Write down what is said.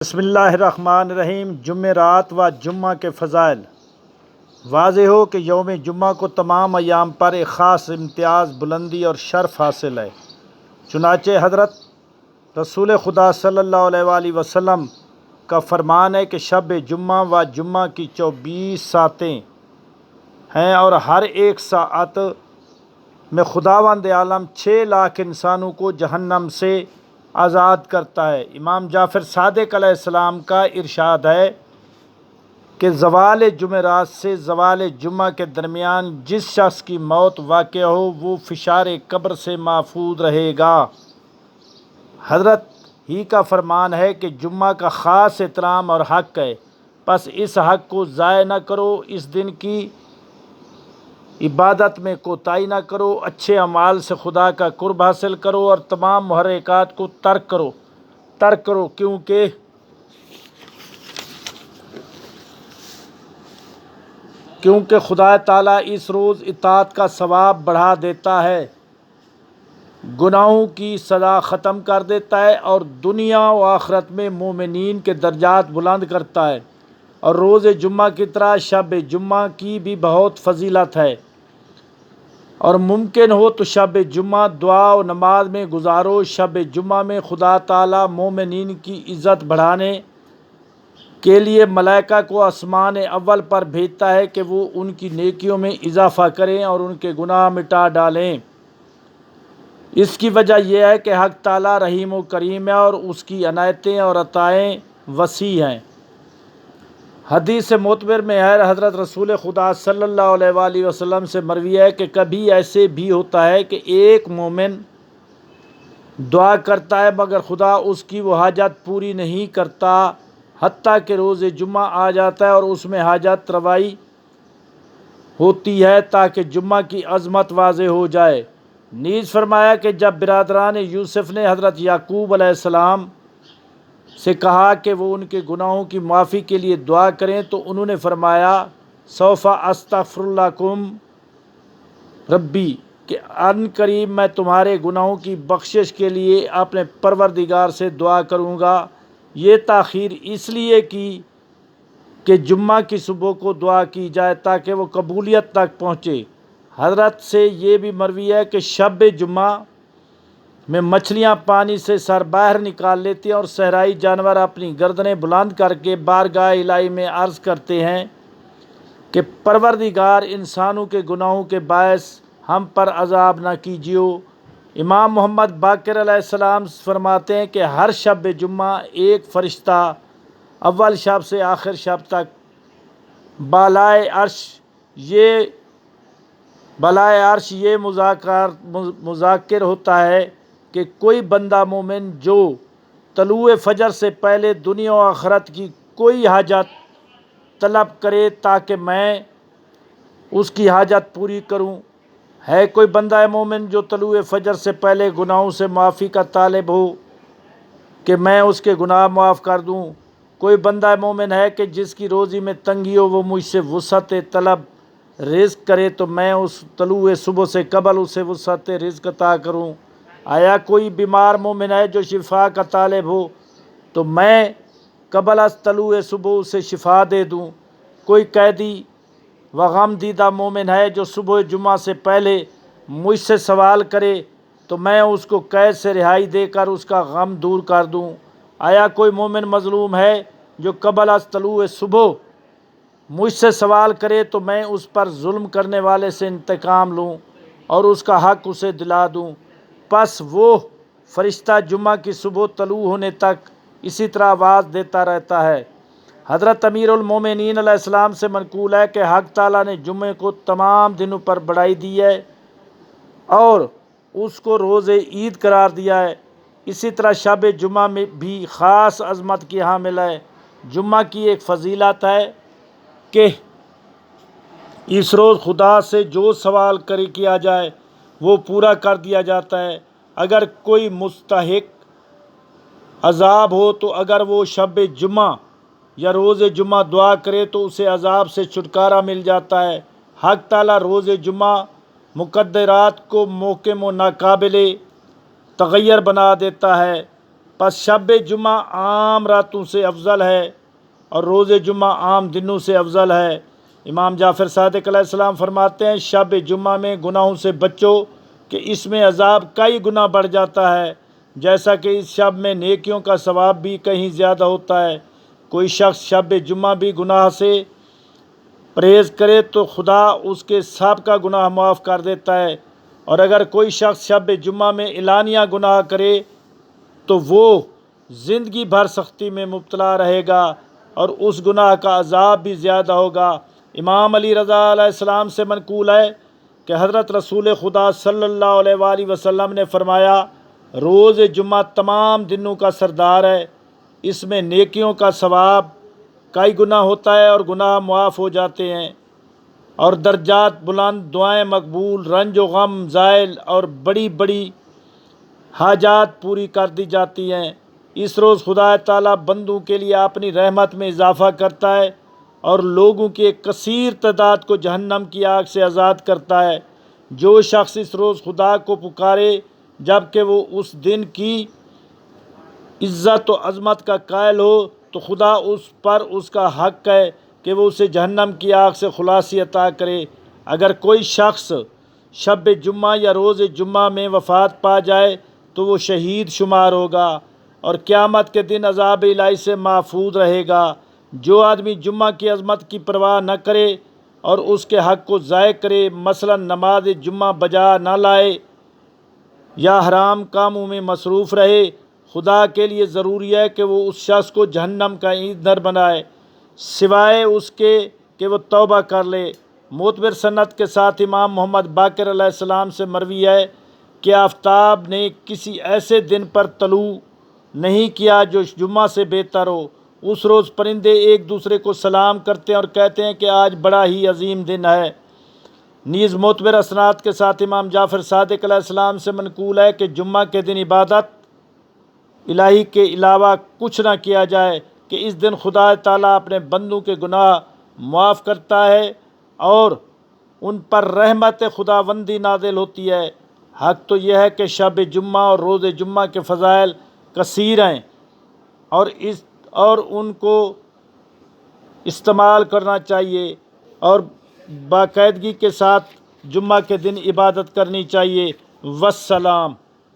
بسم اللہ الرحمن الرحیم۔ جمعرات و جمعہ کے فضائل۔ واضح ہو کہ یوم جمعہ کو تمام ایام پر ایک خاص امتیاز، بلندی اور شرف حاصل ہے۔ چنانچہ حضرت رسول خدا صلی اللہ علیہ وآلہ وسلم کا فرمان ہے کہ شب جمعہ و جمعہ کی 24 ساعتیں ہیں اور ہر ایک ساعت میں خداوند عالم 6 لاکھ انسانوں کو جہنم سے آزاد کرتا ہے۔ امام جعفر صادق علیہ السلام کا ارشاد ہے کہ زوال جمعرات سے زوال جمعہ کے درمیان جس شخص کی موت واقع ہو وہ فشار قبر سے محفوظ رہے گا۔ حضرت ہی کا فرمان ہے کہ جمعہ کا خاص احترام اور حق ہے، پس اس حق کو ضائع نہ کرو، اس دن کی عبادت میں کوتاہی نہ کرو، اچھے اعمال سے خدا کا قرب حاصل کرو اور تمام محرکات کو ترک کرو کیونکہ خدا تعالیٰ اس روز اطاعت کا ثواب بڑھا دیتا ہے، گناہوں کی سزا ختم کر دیتا ہے اور دنیا و آخرت میں مومنین کے درجات بلند کرتا ہے۔ اور روز جمعہ کی طرح شب جمعہ کی بھی بہت فضیلت ہے، اور ممکن ہو تو شب جمعہ دعا و نماز میں گزارو۔ شب جمعہ میں خدا تعالیٰ مومنین کی عزت بڑھانے کے لیے ملائکہ کو آسمان اول پر بھیجتا ہے کہ وہ ان کی نیکیوں میں اضافہ کریں اور ان کے گناہ مٹا ڈالیں۔ اس کی وجہ یہ ہے کہ حق تعالیٰ رحیم و کریم ہے اور اس کی عنایتیں اور عطائیں وسیع ہیں۔ حدیث معتبر میں ہے، حضرت رسول خدا صلی اللہ علیہ وآلہ وسلم سے مروی ہے کہ کبھی ایسے بھی ہوتا ہے کہ ایک مومن دعا کرتا ہے مگر خدا اس کی وہ حاجت پوری نہیں کرتا حتیٰ کہ روز جمعہ آ جاتا ہے اور اس میں حاجت روائی ہوتی ہے تاکہ جمعہ کی عظمت واضح ہو جائے۔ نیز فرمایا کہ جب برادران یوسف نے حضرت یعقوب علیہ السلام سے کہا کہ وہ ان کے گناہوں کی معافی کے لیے دعا کریں تو انہوں نے فرمایا سوف استغفر لکم ربی، کہ ان قریب میں تمہارے گناہوں کی بخشش کے لیے اپنے پروردگار سے دعا کروں گا۔ یہ تاخیر اس لیے کی کہ جمعہ کی صبح کو دعا کی جائے تاکہ وہ قبولیت تک پہنچے۔ حضرت سے یہ بھی مروی ہے کہ شب جمعہ میں مچھلیاں پانی سے سر باہر نکال لیتی ہیں اور صحرائی جانور اپنی گردنیں بلند کر کے بارگاہ الہی میں عرض کرتے ہیں کہ پروردگار انسانوں کے گناہوں کے باعث ہم پر عذاب نہ کیجیو۔ امام محمد باقر علیہ السلام فرماتے ہیں کہ ہر شب جمعہ ایک فرشتہ اول شب سے آخر شب تک بالائے عرش یہ مذاکر ہوتا ہے کہ کوئی بندہ مومن جو طلوع فجر سے پہلے دنیا و آخرت کی کوئی حاجت طلب کرے تاکہ میں اس کی حاجت پوری کروں۔ ہے کوئی بندہ مومن جو طلوع فجر سے پہلے گناہوں سے معافی کا طالب ہو کہ میں اس کے گناہ معاف کر دوں۔ کوئی بندہ مومن ہے کہ جس کی روزی میں تنگی ہو وہ مجھ سے وسعت طلب رزق کرے تو میں اس طلوع صبح سے قبل اسے وسعت رزق عطا کروں۔ آیا کوئی بیمار مومن ہے جو شفا کا طالب ہو تو میں قبل از طلوع صبح اسے شفا دے دوں۔ کوئی قیدی و غم دیدہ مومن ہے جو صبح جمعہ سے پہلے مجھ سے سوال کرے تو میں اس کو قید سے رہائی دے کر اس کا غم دور کر دوں۔ آیا کوئی مومن مظلوم ہے جو قبل از طلوع صبح مجھ سے سوال کرے تو میں اس پر ظلم کرنے والے سے انتقام لوں اور اس کا حق اسے دلا دوں۔ پس وہ فرشتہ جمعہ کی صبح طلوع ہونے تک اسی طرح آواز دیتا رہتا ہے۔ حضرت امیر المومنین علیہ السلام سے منقول ہے کہ حق تعالیٰ نے جمعے کو تمام دنوں پر بڑھائی دی ہے اور اس کو روز عید قرار دیا ہے۔ اسی طرح شب جمعہ میں بھی خاص عظمت کی حامل ہے۔ جمعہ کی ایک فضیلت ہے کہ اس روز خدا سے جو سوال کیا جائے وہ پورا کر دیا جاتا ہے۔ اگر کوئی مستحق عذاب ہو تو اگر وہ شب جمعہ یا روز جمعہ دعا کرے تو اسے عذاب سے چھٹکارا مل جاتا ہے۔ حق تعالیٰ روز جمعہ مقدرات کو محکم و ناقابل تغیر بنا دیتا ہے۔ پس شب جمعہ عام راتوں سے افضل ہے اور روز جمعہ عام دنوں سے افضل ہے۔ امام جعفر صادق علیہ السلام فرماتے ہیں شب جمعہ میں گناہوں سے بچو کہ اس میں عذاب کئی گنا بڑھ جاتا ہے، جیسا کہ اس شب میں نیکیوں کا ثواب بھی کہیں زیادہ ہوتا ہے۔ کوئی شخص شب جمعہ بھی گناہ سے پرہیز کرے تو خدا اس کے سب کا گناہ معاف کر دیتا ہے، اور اگر کوئی شخص شب جمعہ میں اعلانیہ گناہ کرے تو وہ زندگی بھر سختی میں مبتلا رہے گا اور اس گناہ کا عذاب بھی زیادہ ہوگا۔ امام علی رضا علیہ السلام سے منقول ہے کہ حضرت رسول خدا صلی اللہ علیہ وآلہ وسلم نے فرمایا روز جمعہ تمام دنوں کا سردار ہے، اس میں نیکیوں کا ثواب کئی گنا ہوتا ہے اور گناہ معاف ہو جاتے ہیں اور درجات بلند، دعائیں مقبول، رنج و غم زائل اور بڑی بڑی حاجات پوری کر دی جاتی ہیں۔ اس روز خدا تعالیٰ بندوں کے لیے اپنی رحمت میں اضافہ کرتا ہے اور لوگوں کی ایک کثیر تعداد کو جہنم کی آگ سے آزاد کرتا ہے۔ جو شخص اس روز خدا کو پکارے جب کہ وہ اس دن کی عزت و عظمت کا قائل ہو تو خدا اس پر اس کا حق ہے کہ وہ اسے جہنم کی آگ سے خلاصی عطا کرے۔ اگر کوئی شخص شب جمعہ یا روز جمعہ میں وفات پا جائے تو وہ شہید شمار ہوگا اور قیامت کے دن عذاب الہی سے محفوظ رہے گا۔ جو آدمی جمعہ کی عظمت کی پرواہ نہ کرے اور اس کے حق کو ضائع کرے، مثلا نماز جمعہ بجا نہ لائے یا حرام کاموں میں مصروف رہے، خدا کے لیے ضروری ہے کہ وہ اس شخص کو جہنم کا ایندھن بنائے، سوائے اس کے کہ وہ توبہ کر لے۔ معتبر سند کے ساتھ امام محمد باقر علیہ السلام سے مروی ہے کہ آفتاب نے کسی ایسے دن پر طلوع نہیں کیا جو جمعہ سے بہتر ہو۔ اس روز پرندے ایک دوسرے کو سلام کرتے ہیں اور کہتے ہیں کہ آج بڑا ہی عظیم دن ہے۔ نیز معتبر اسناد کے ساتھ امام جعفر صادق علیہ السلام سے منقول ہے کہ جمعہ کے دن عبادت الہی کے علاوہ کچھ نہ کیا جائے کہ اس دن خدا تعالیٰ اپنے بندوں کے گناہ معاف کرتا ہے اور ان پر رحمت خداوندی نازل ہوتی ہے۔ حق تو یہ ہے کہ شب جمعہ اور روز جمعہ کے فضائل کثیر ہیں اور ان کو استعمال کرنا چاہیے اور باقاعدگی کے ساتھ جمعہ کے دن عبادت کرنی چاہیے۔ والسلام۔